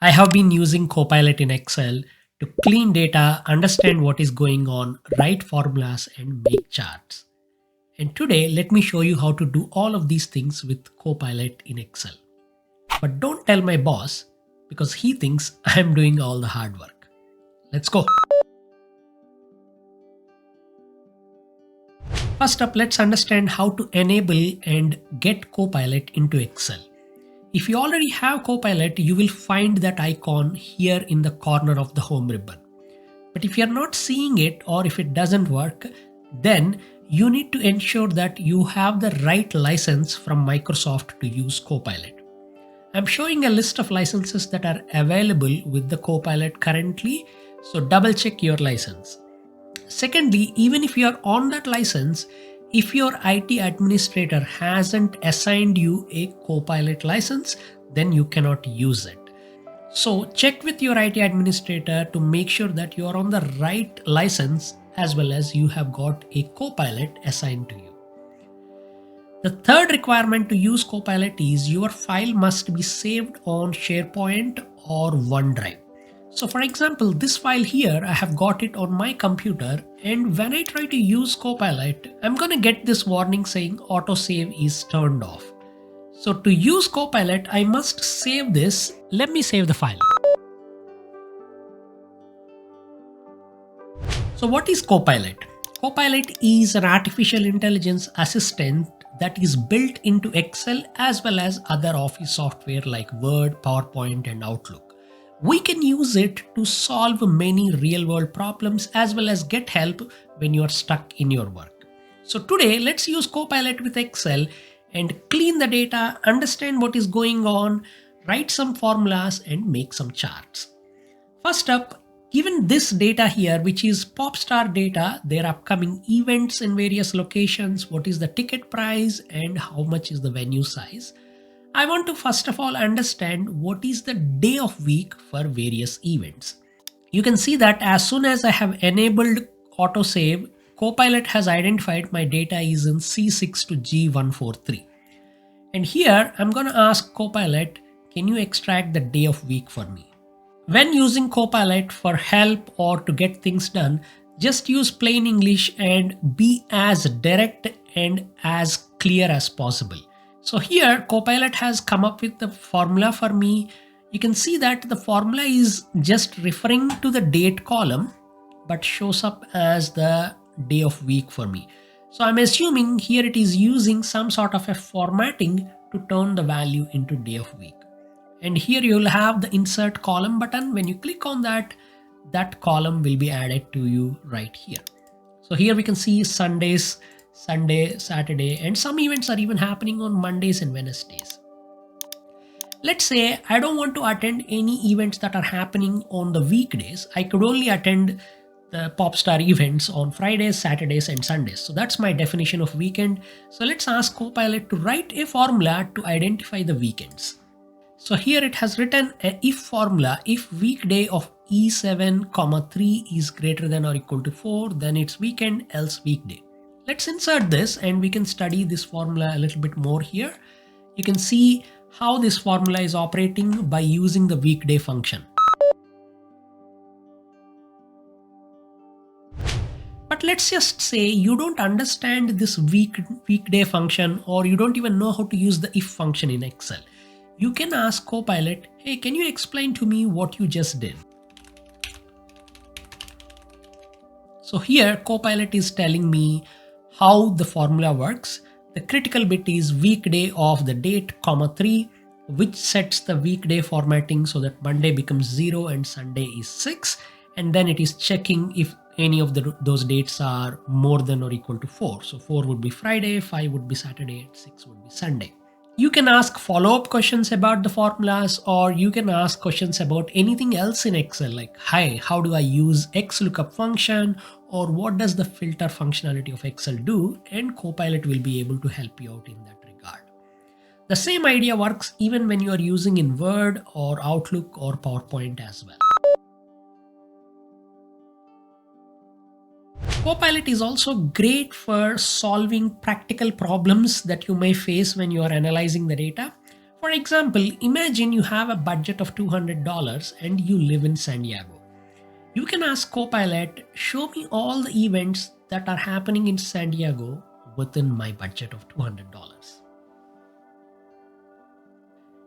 I have been using CoPilot in Excel to clean data, understand what is going on, write formulas, and make charts. And today, let me show you how to do all of these things with CoPilot in Excel. But don't tell my boss because he thinks I'm doing all the hard work. Let's go. First up, let's understand how to enable and get CoPilot into Excel. If you already have CoPilot, you will find that icon here in the corner of the home ribbon. But if you're not seeing it or if it doesn't work, then you need to ensure that you have the right license from Microsoft to use CoPilot. I'm showing a list of licenses that are available with the CoPilot currently, so double check your license. Secondly, even if you're on that license, if your IT administrator hasn't assigned you a CoPilot license, then you cannot use it. So check with your IT administrator to make sure that you are on the right license as well as you have got a CoPilot assigned to you. The third requirement to use CoPilot is your file must be saved on SharePoint or OneDrive. So for example, this file here, I have got it on my computer, and when I try to use CoPilot, I'm gonna get this warning saying autosave is turned off. So to use CoPilot, I must save this. Let me save the file. So what is CoPilot? CoPilot is an artificial intelligence assistant that is built into Excel as well as other Office software like Word, PowerPoint, and Outlook. We can use it to solve many real-world problems as well as get help when you are stuck in your work. So today, let's use CoPilot with Excel and clean the data, understand what is going on, write some formulas, and make some charts. First up, given this data here, which is Popstar data, their upcoming events in various locations, what is the ticket price, and how much is the venue size, I want to first of all understand what is the day of week for various events. You can see that as soon as I have enabled autosave, CoPilot has identified my data is in C6 to G143. And here I'm going to ask CoPilot, can you extract the day of week for me? When using CoPilot for help or to get things done, just use plain English and be as direct and as clear as possible. So here CoPilot has come up with the formula for me. You can see that the formula is just referring to the date column, but shows up as the day of week for me. So I'm assuming here it is using some sort of a formatting to turn the value into day of week. And here you'll have the insert column button. When you click on that, that column will be added to you right here. So here we can see Sundays, Sunday, Saturday, and some events are even happening on Mondays and Wednesdays. Let's say I don't want to attend any events that are happening on the weekdays. I could only attend the Popstar events on Fridays, Saturdays, and Sundays. So that's my definition of weekend. So let's ask CoPilot to write a formula to identify the weekends. So here it has written a if formula. If weekday of E7, 3 is greater than or equal to 4, then it's weekend, else weekday. Let's insert this and we can study this formula a little bit more here. You can see how this formula is operating by using the weekday function. But let's just say you don't understand this weekday function, or you don't even know how to use the if function in Excel. You can ask CoPilot, hey, can you explain to me what you just did? So here CoPilot is telling me how the formula works. The critical bit is weekday of the date, 3, which sets the weekday formatting so that Monday becomes 0 and Sunday is 6. And then it is checking if any of those dates are more than or equal to 4. So 4 would be Friday, 5 would be Saturday, and 6 would be Sunday. You can ask follow-up questions about the formulas, or you can ask questions about anything else in Excel, like, hi, how do I use XLOOKUP function, or what does the filter functionality of Excel do? And CoPilot will be able to help you out in that regard. The same idea works even when you are using in Word or Outlook or PowerPoint as well. CoPilot is also great for solving practical problems that you may face when you are analyzing the data. For example, imagine you have a budget of $200 and you live in San Diego. You can ask Copilot, show me all the events that are happening in San Diego within my budget of $200.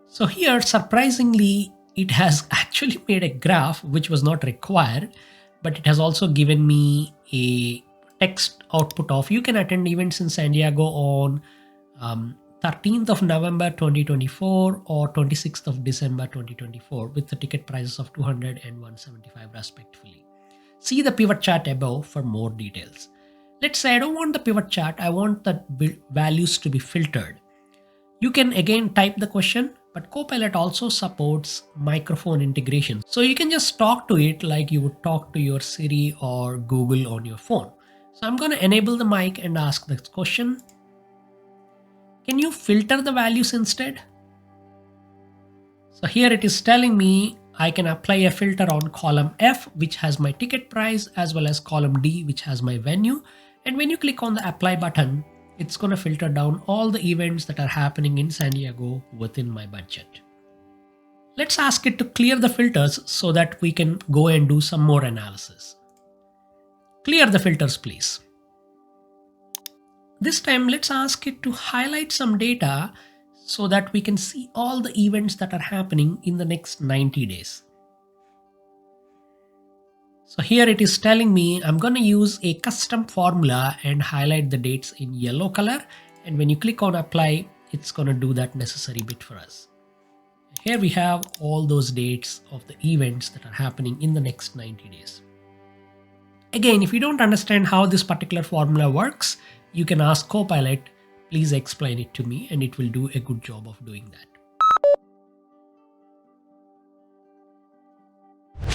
So here, surprisingly, it has actually made a graph which was not required, but it has also given me a text output of you can attend events in San Diego on 13th of November 2024 or 26th of December 2024 with the ticket prices of 200 and 175 respectively. See the pivot chart above for more details. Let's say I don't want the pivot chart, I want the values to be filtered. You can again type the question, but Copilot also supports microphone integration. So you can just talk to it like you would talk to your Siri or Google on your phone. So I'm going to enable the mic and ask this question. Can you filter the values instead? So here it is telling me I can apply a filter on column F, which has my ticket price, as well as column D, which has my venue. And when you click on the apply button, it's going to filter down all the events that are happening in San Diego within my budget. Let's ask it to clear the filters so that we can go and do some more analysis. Clear the filters, please. This time, let's ask it to highlight some data so that we can see all the events that are happening in the next 90 days. So here it is telling me I'm going to use a custom formula and highlight the dates in yellow color. And when you click on apply, it's going to do that necessary bit for us. Here we have all those dates of the events that are happening in the next 90 days. Again, if you don't understand how this particular formula works, you can ask Copilot, please explain it to me, and it will do a good job of doing that.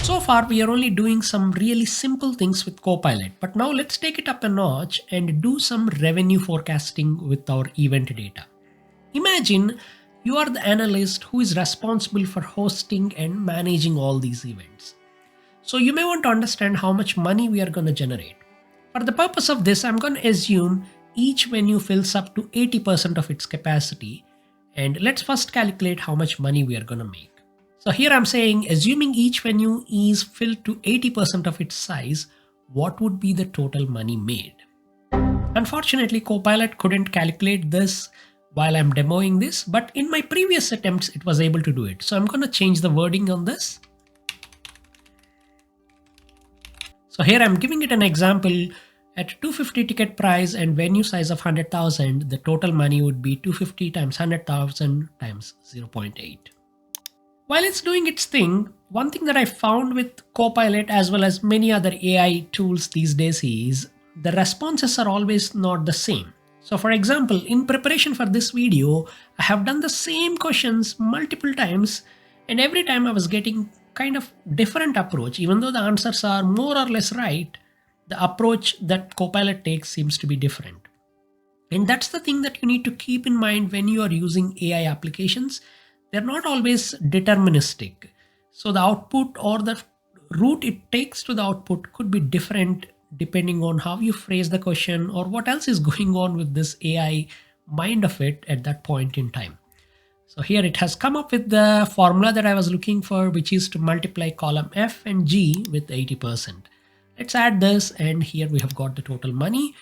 So far, we are only doing some really simple things with Copilot, but now let's take it up a notch and do some revenue forecasting with our event data. Imagine you are the analyst who is responsible for hosting and managing all these events. So you may want to understand how much money we are going to generate. For the purpose of this, I'm going to assume each venue fills up to 80% of its capacity. And let's first calculate how much money we are going to make. So here I'm saying, assuming each venue is filled to 80% of its size, what would be the total money made? Unfortunately, Copilot couldn't calculate this while I'm demoing this, but in my previous attempts, it was able to do it. So I'm going to change the wording on this. So here I'm giving it an example. At 250 ticket price and venue size of 100,000, the total money would be 250 times 100,000 times 0.8. While it's doing its thing, one thing that I found with Copilot as well as many other AI tools these days is the responses are always not the same. So for example, in preparation for this video, I have done the same questions multiple times, and every time I was getting kind of different approach. Even though the answers are more or less right, the approach that Copilot takes seems to be different. And that's the thing that you need to keep in mind when you are using AI applications. They're not always deterministic. So the output or the route it takes to the output could be different depending on how you phrase the question or what else is going on with this AI mind of it at that point in time. So here it has come up with the formula that I was looking for, which is to multiply column F and G with 80%. Let's add this, and here we have got the total money.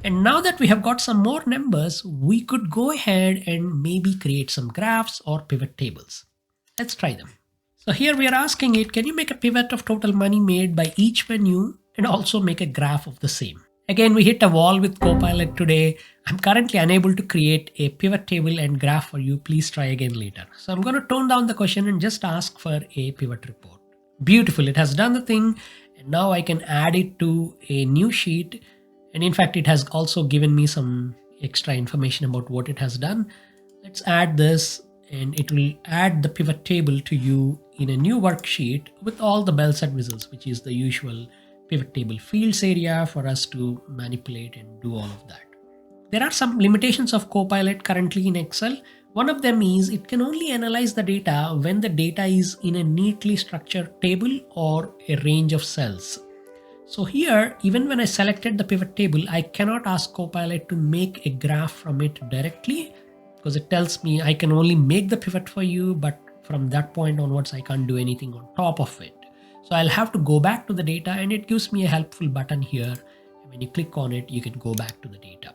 And now that we have got some more numbers, we could go ahead and maybe create some graphs or pivot tables. Let's try them. So here we are asking it, can you make a pivot of total money made by each venue and also make a graph of the same? Again, we hit a wall with Copilot today. I'm currently unable to create a pivot table and graph for you. Please try again later. So I'm going to tone down the question and just ask for a pivot report. Beautiful. It has done the thing. And now I can add it to a new sheet. And in fact, it has also given me some extra information about what it has done. Let's add this, and it will add the pivot table to you in a new worksheet with all the bells and whistles, which is the usual pivot table fields area for us to manipulate and do all of that. There are some limitations of Copilot currently in Excel. One of them is it can only analyze the data when the data is in a neatly structured table or a range of cells. So here, even when I selected the pivot table, I cannot ask CoPilot to make a graph from it directly because it tells me I can only make the pivot for you, but from that point onwards, I can't do anything on top of it. So I'll have to go back to the data, and it gives me a helpful button here. When you click on it, you can go back to the data.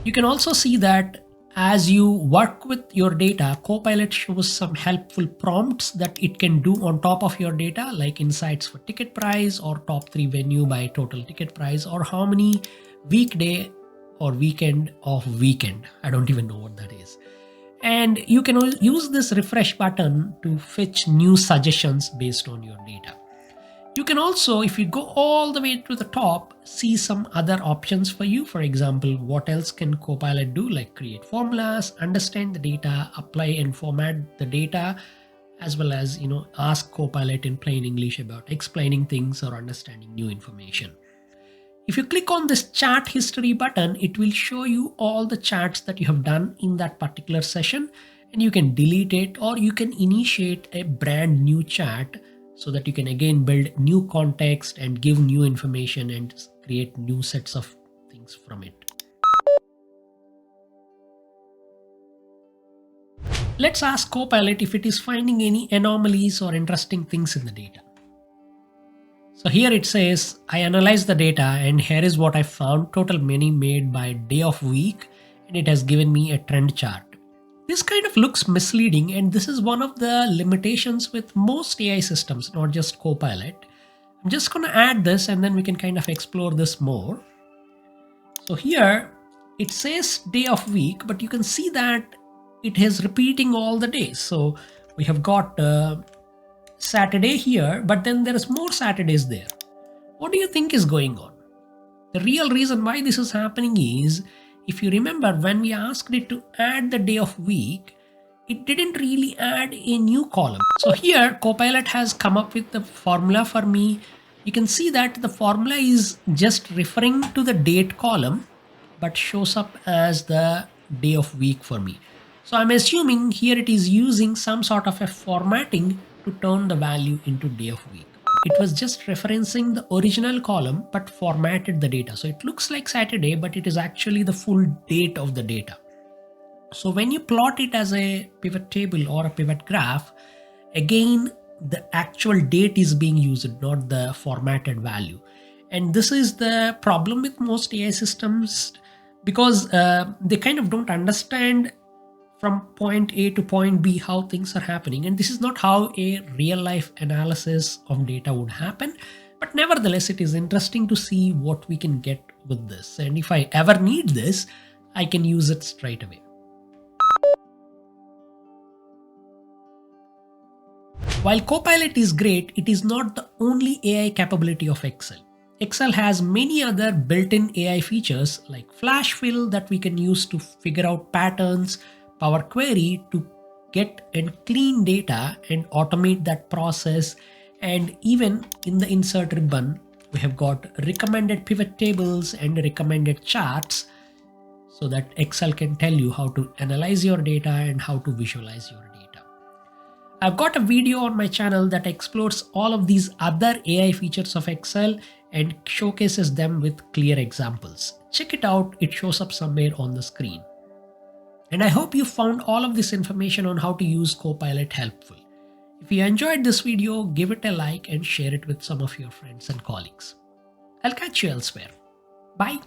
You can also see that as you work with your data, CoPilot shows some helpful prompts that it can do on top of your data, like insights for ticket price or top 3 venue by total ticket price, or how many weekday or weekend of weekend. I don't even know what that is. And you can use this refresh button to fetch new suggestions based on your data. You can also, if you go all the way to the top, see some other options for you. For example, what else can CoPilot do, like create formulas, understand the data, apply and format the data, as well as, ask CoPilot in plain English about explaining things or understanding new information. If you click on this chat history button, it will show you all the chats that you have done in that particular session, and you can delete it or you can initiate a brand new chat so that you can again build new context and give new information and create new sets of things from it. Let's ask CoPilot if it is finding any anomalies or interesting things in the data. So here it says, I analyzed the data and here is what I found: total money made by day of week, and it has given me a trend chart. This kind of looks misleading, and this is one of the limitations with most AI systems, not just CoPilot. I'm just going to add this and then we can kind of explore this more. So here it says day of week, but you can see that it is repeating all the days. So we have got Saturday here, but then there is more Saturdays there. What do you think is going on? The real reason why this is happening is, if you remember, when we asked it to add the day of week, it didn't really add a new column. So here CoPilot has come up with the formula for me. You can see that the formula is just referring to the date column, but shows up as the day of week for me. So I'm assuming here it is using some sort of a formatting to turn the value into day of week. It was just referencing the original column but formatted the data. So it looks like Saturday, but it is actually the full date of the data. So when you plot it as a pivot table or a pivot graph, again, the actual date is being used, not the formatted value. And this is the problem with most AI systems, because they kind of don't understand from point A to point B how things are happening. And this is not how a real life analysis of data would happen. But nevertheless, it is interesting to see what we can get with this. And if I ever need this, I can use it straight away. While CoPilot is great, it is not the only AI capability of Excel. Excel has many other built-in AI features like flash fill that we can use to figure out patterns, Power Query to get and clean data and automate that process, and even in the insert ribbon, we have got recommended pivot tables and recommended charts so that Excel can tell you how to analyze your data and how to visualize your data. I've got a video on my channel that explores all of these other AI features of Excel and showcases them with clear examples. Check it out, it shows up somewhere on the screen. And I hope you found all of this information on how to use CoPilot helpful. If you enjoyed this video, give it a like and share it with some of your friends and colleagues. I'll catch you elsewhere. Bye.